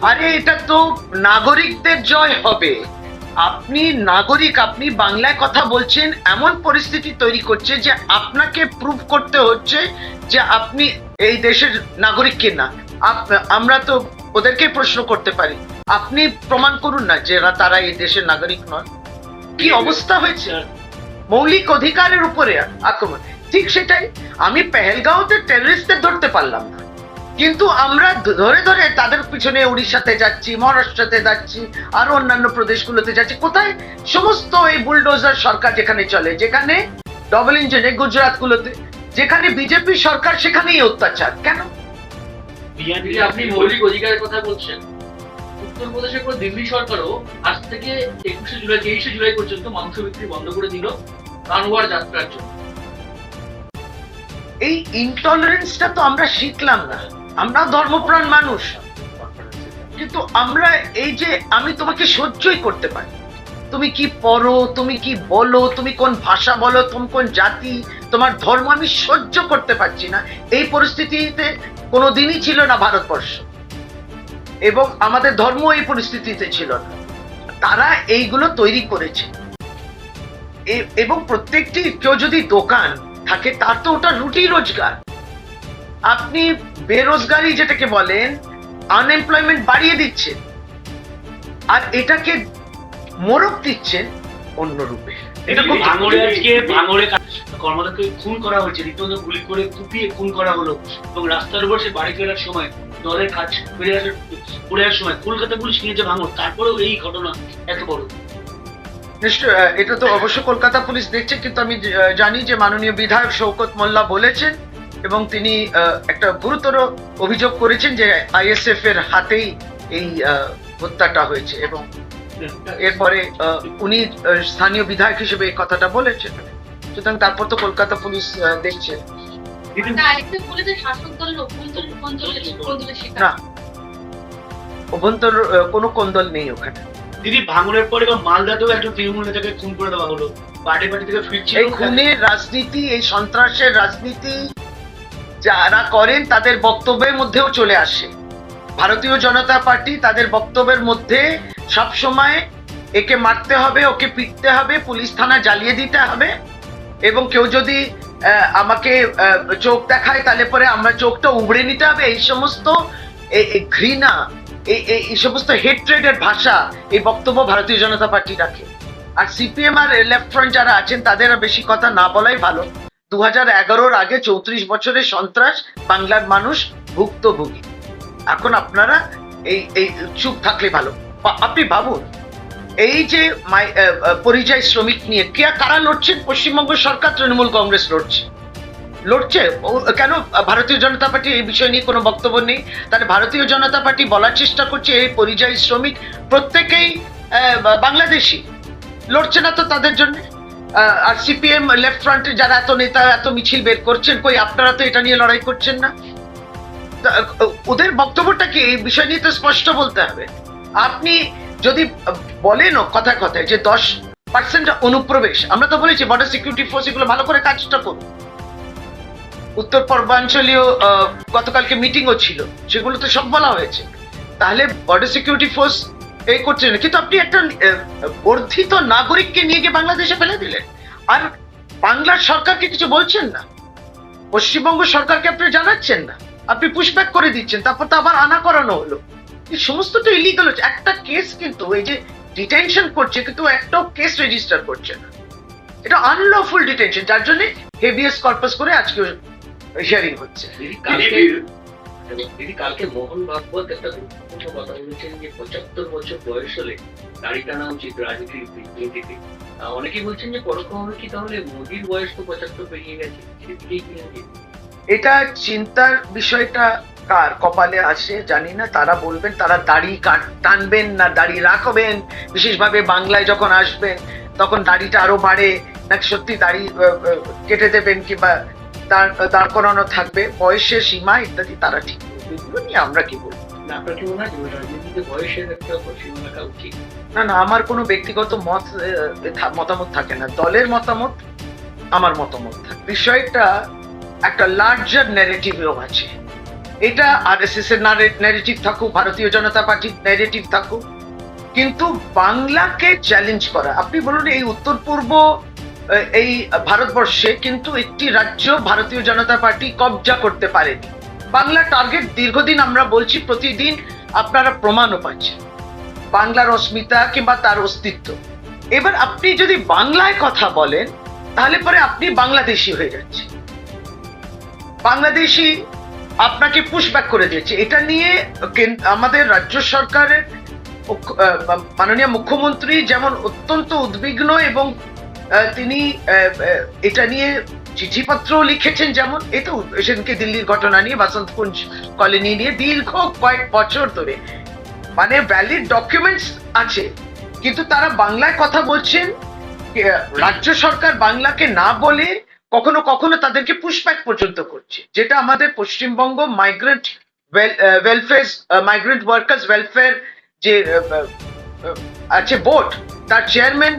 আরে এটা তো নাগরিকদের জয় হবে। আপনি নাগরিক, আপনি বাংলায় কথা বলছেন, এমন পরিস্থিতি তৈরি করছে যে আপনাকে প্রুভ করতে হচ্ছে যে আপনি এই দেশের নাগরিক কিনা। আমরা তো ওদেরকে প্রশ্ন করতে পারি, আপনি প্রমাণ করুন না যে তারা এই দেশের নাগরিক নয়। কি অবস্থা হয়েছে, মৌলিক অধিকারের উপরে আক্রমণ। ঠিক সেটাই, আমি পেহেলগাঁওতে টেররিস্টদের ধরতে পারলাম না, কিন্তু আমরা ধরে ধরে তাদের পিছনে উড়িষ্যাতে যাচ্ছি, মহারাষ্ট্রতে যাচ্ছি, আরো অন্যান্য প্রদেশগুলোতে যাচ্ছি। কোথায় সমস্ত এই বুলডোজার সরকার যেখানে চলে, যেখানে ডবল ইঞ্জিনে গুজরাট গুলোতে, যেখানে বিজেপি সরকার, সেখানেই অত্যাচার কেন? আপনি মৌলিক অধিকারের কথা বলছেন, উত্তরপ্রদেশের পর দিল্লি সরকারও আজ থেকে 23শে জুলাই পর্যন্ত মাংস বিক্রি বন্ধ করে দিল কানওয়ার যাত্রার জন্য। এই ইনটলারেন্সটা তো আমরা শিখলাম না, আমরা ধর্মপ্রাণ মানুষ, কিন্তু আমরা এই যে আমি তোমাকে সহ্যই করতে পারি, তুমি কি পড়ো, তুমি কি বলো, তুমি কোন ভাষা বলো, তুমি কোন জাতি, তোমার ধর্ম আমি সহ্য করতে পারছি না। এই পরিস্থিতিতে কোনোদিনই ছিল না ভারতবর্ষ, এবং আমাদের ধর্ম এই পরিস্থিতিতে ছিল না। তারা এইগুলো তৈরি করেছে, এবং প্রত্যেকটি কেউ যদি দোকান থাকে তার তো ওটা রুটি রোজগার। আপনি বেরোজগারি যেটাকে বলেন, আনএমপ্লয়মেন্ট বাড়িয়ে দিচ্ছেন, আর এটাকে মোড়ক দিচ্ছেন অন্য রূপে। এটা খুব ভাঙড়ে, আজকে ভাঙড়ে কর্মদাকে খুন করা হয়েছে, রীতিমতো গুলি করে কুপিয়ে খুন করা হলো, এবং রাস্তার উপর সে বাড়ি ফেরার সময় দলের কাজ ফিরে আসার সময় কলকাতা পুলিশ নিয়েছে ভাঙড়, তারপরেও এই ঘটনা এত বড়। নিশ্চয় এটা তো অবশ্য কলকাতা পুলিশ দেখছে, কিন্তু আমি জানি যে মাননীয় বিধায়ক শওকত মোল্লা বলেছেন, এবং তিনি একটা গুরুতর অভিযোগ করেছেন যে আইএসএফ এর হাতেই এই হত্যাটা হয়েছে, এবং এরপরে উনি স্থানীয় বিধায়ক হিসেবে এই কথাটা বলেছেন। সুতরাং তারপর তো কলকাতা পুলিশ দেখছে। না, অভ্যন্তর কোনো কোন্দল নেই ওখানে। দিদি, ভাঙড়ের পরে মালদাতেও একজন তৃণমূল নেতাকে খুন করে দেওয়া হলো, পার্টি থেকে ফিরছিল। এই খুনের রাজনীতি, এই সন্ত্রাসের রাজনীতি যারা করেন তাদের বক্তব্যের মধ্যেও চলে আসে। ভারতীয় জনতা পার্টি তাদের বক্তব্যের মধ্যে সব সময় একে মারতে হবে, ওকে পিটতে হবে, পুলিশ থানা জ্বালিয়ে দিতে হবে, এবং কেউ যদি আমাকে চোখ দেখায় তাহলে পরে আমরা চোখটা উবড়ে নিতে হবে। এই সমস্ত ঘৃণা, এই সমস্ত হেট্রেডের ভাষা, এই বক্তব্য ভারতীয় জনতা পার্টি রাখে। আর সিপিএম আর লেফট ফ্রন্ট যারা আছেন তাদের বেশি কথা না বলাই ভালো। 2011-র আগে 34 বছরের সন্ত্রাস বাংলার মানুষ ভুক্তভোগী। এখন আপনারা এই চুপ থাকলে ভালো। আপনি ভাবুন, এই যে পরিযায়ী শ্রমিক নিয়ে কারা লড়ছেন? পশ্চিমবঙ্গ সরকার, তৃণমূল কংগ্রেস লড়ছে। কেন ভারতীয় জনতা পার্টি এই বিষয় নিয়ে কোনো বক্তব্য নেই? তাহলে ভারতীয় জনতা পার্টি বলার চেষ্টা করছে এই পরিযায়ী শ্রমিক প্রত্যেকেই বাংলাদেশি, লড়ছে না তো তাদের জন্য। আর সিপিএম লেফট ফ্রন্টে যারা এত নেতা এত মিছিল বের করছেন, কই আপনারা তো এটা নিয়ে লড়াই করছেন না? ওদের বক্তব্যটা কি এই বিষয় নিয়ে তো স্পষ্ট বলতে হবে। আপনি যদি বলেন কথায় কথায় যে 10% অনুপ্রবেশ, আমরা তো বলেছি বর্ডার সিকিউরিটি ফোর্স এগুলো ভালো করে কাজটা করুন। উত্তর পূর্বাঞ্চলীয় গতকালকে মিটিংও ছিল, সেগুলো তো সব বলা হয়েছে। তাহলে বর্ডার সিকিউরিটি ফোর্স এই করছে না, কিন্তু আপনি একটা বর্ধিত নাগরিককে নিয়ে গিয়ে বাংলাদেশে ফেলে দিলেন, আর বাংলার সরকারকে কিছু বলছেন না, পশ্চিমবঙ্গ সরকারকে আপনি জানাচ্ছেন না, আপনি পুশব্যাক করে দিচ্ছেন, তারপর তো আবার আনা করানো হলো। এই সমস্তটা ইলিগাল হচ্ছে। একটা কেস কিন্তু এই যে ডিটেনশন করছে, কিন্তু একটাও কেস রেজিস্টার করছে না, এটা আনলফুল ডিটেনশন, যার জন্য হেভিয়াস কর্পাস করে আজকে হিয়ারিং হচ্ছে। দিদি, কালকে মোহন ভাগবত একটা গুরুত্বপূর্ণ কথা বলেছেন যে 75 বছর বয়স হলে দাড়ি টানা উচিত রাজনীতিতে। অনেকেই বলছেন যে পরোক্ষভাবে কি তাহলে মোদির বয়স তো 75 পেরিয়ে গেছে, সেদিকেই কি? এটা চিন্তার বিষয়টা কার কপালে আসে জানি না, তারা বলবেন তারা দাড়ি টানবেন না দাড়ি রাখবেন, বিশেষভাবে বাংলায় যখন আসবেন তখন দাড়িটা আরো বাড়ে, নাকি সত্যি দাড়ি কেটে দেবেন, কিংবা দাঁড় করানো থাকবে, বয়সের সীমা ইত্যাদি তারা ঠিক করবে। এগুলো নিয়ে আমরা কি বলবো? আপনার কি মনে হয় রাজনীতিতে বয়সের একটা সীমা রাখা উচিত? না, আমার কোনো ব্যক্তিগত মতামত থাকে না, দলের মতামত আমার মতামত থাকে। বিষয়টা একটা লার্জার ন্যারেটিভও আছে। এটা আরএসএস এর ন্যারেটিভ থাকুক, ভারতীয় জনতা পার্টির ন্যারেটিভ থাকুক, কিন্তু বাংলাকে চ্যালেঞ্জ করা, আপনি বলুন এই উত্তর পূর্ব এই ভারতবর্ষে কিন্তু একটি রাজ্য ভারতীয় জনতা পার্টি কবজা করতে পারেনি। বাংলা টার্গেট দীর্ঘদিন আমরা বলছি, প্রতিদিন আপনারা প্রমাণও পাচ্ছেন বাংলার অস্মিতা কিংবা তার অস্তিত্ব। এবার আপনি যদি বাংলায় কথা বলেন তাহলে পরে আপনি বাংলাদেশি হয়ে যাচ্ছে, বাংলাদেশি আপনাকে পুশব্যাক করে দিয়েছে। এটা নিয়ে আমাদের রাজ্য সরকারের মাননীয় মুখ্যমন্ত্রী যেমন অত্যন্ত উদ্বিগ্ন, এবং তিনি এটা নিয়ে চিঠিপত্র লিখেছেন, যেমন এই তো সেদিনকে দিল্লির ঘটনা নিয়ে, বাসন্তকুঞ্জ কলোনি নিয়ে দীর্ঘ কয়েক বছর ধরে মানে ভ্যালিড ডকুমেন্টস আছে, কিন্তু তারা বাংলায় কথা বলছেন। রাজ্য সরকার বাংলাকে না বলে কখনো কখনো তাদেরকে পুশব্যাক পর্যন্ত করছে, যেটা আমাদের Paschimbanga migrant migrant workers welfare যে আছে বোর্ড, তার চেয়ারম্যান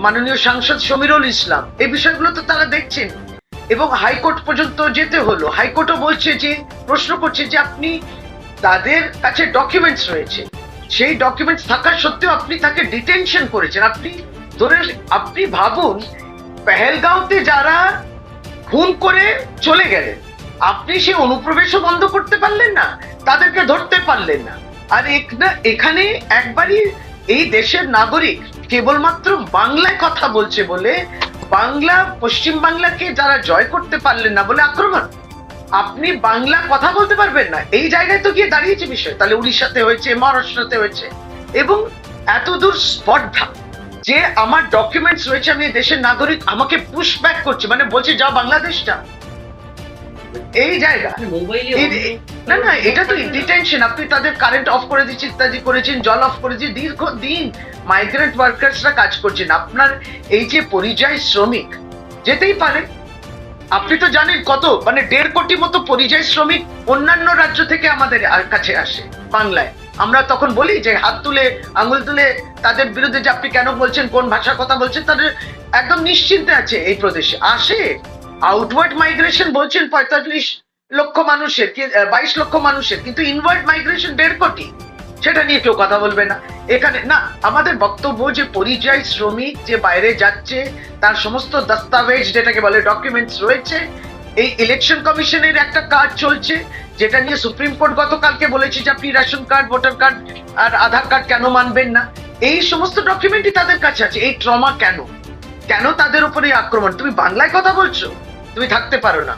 মাননীয় সাংসদ সমীরুল ইসলাম এই বিষয়গুলো তো তারা দেখছেন, এবং হাইকোর্ট পর্যন্ত যেতে হলো। হাইকোর্টও বলছে যে, প্রশ্ন করছে যে আপনি তাদের কাছে ডকুমেন্টস রয়েছে, সেই ডকুমেন্টস থাকা সত্ত্বেও আপনি তাকে ডিটেনশন করেছেন। আপনি ভাবুন, পেহেলগাঁওতে যারা খুন করে চলে গেলেন, আপনি সেই অনুপ্রবেশও বন্ধ করতে পারলেন না, তাদেরকে ধরতে পারলেন না। আর এখানে একবারই এই দেশের নাগরিক কেবলমাত্র বাংলায় কথা বলছে বলে, বাংলা পশ্চিম বাংলাকে যারা জয় করতে পারলেন না বলে আক্রমণ। আপনি বাংলা কথা বলতে পারবেন না, এই জায়গায় তো গিয়ে দাঁড়িয়েছে বিষয়। তাহলে উড়িষ্যাতে হয়েছে, মহারাষ্ট্রতে হয়েছে, এবং এতদূর স্পর্ধা যে আমার ডকুমেন্টস রয়েছে, আমি দেশের নাগরিক, আমাকে পুশব্যাক করছে, মানে বলছে যাও বাংলাদেশটা। এই জায়গা না না, এটা তো ডিটেনশন। আপনি তাদের কারেন্ট অফ করে দিচ্ছেন, ইত্যাদি করেছেন, জল অফ করে দিচ্ছেন, দীর্ঘদিন মাইগ্রেন্ট ওয়ার্কার্সরা কাজ করছেন। আপনার এই যে পরিযায়ী শ্রমিক যেতেই পারে, আপনি তো জানেন কত, মানে 1.5 কোটি মতো পরিযায়ী শ্রমিক অন্যান্য রাজ্য থেকে আমাদের কাছে আসে বাংলায়। আমরা তখন বলি যে হাত তুলে আঙুল তুলে তাদের বিরুদ্ধে যে আপনি কেন বলছেন, কোন ভাষার কথা বলছেন, তাদের একদম নিশ্চিন্তে আছে এই প্রদেশে আসে। আউটওয়ার্ড মাইগ্রেশন বলছেন 45 লক্ষ মানুষের, 22 লক্ষ মানুষের, কিন্তু ইনওয়ার্ড মাইগ্রেশন 1.5 কোটি, সেটা নিয়ে কেউ কথা বলবে না এখানে। না, আমাদের বক্তব্য যে পরিযায়ী শ্রমিক যে বাইরে যাচ্ছে, তার সমস্ত দস্তাবেজ যেটাকে বলে ডকুমেন্টস রয়েছে। এই ইলেকশন কমিশনের একটা কাজ চলছে, যেটা নিয়ে সুপ্রিম কোর্ট গতকালকে বলেছে যে আপনি রেশন কার্ড, ভোটার কার্ড আর আধার কার্ড কেন মানবেন না। এই সমস্ত ডকুমেন্টই তাদের কাছে আছে। এই ট্রমা কেন তাদের উপরে আক্রমণ? তুমি বাংলায় কথা বলছো, তুমি থাকতে পারো না।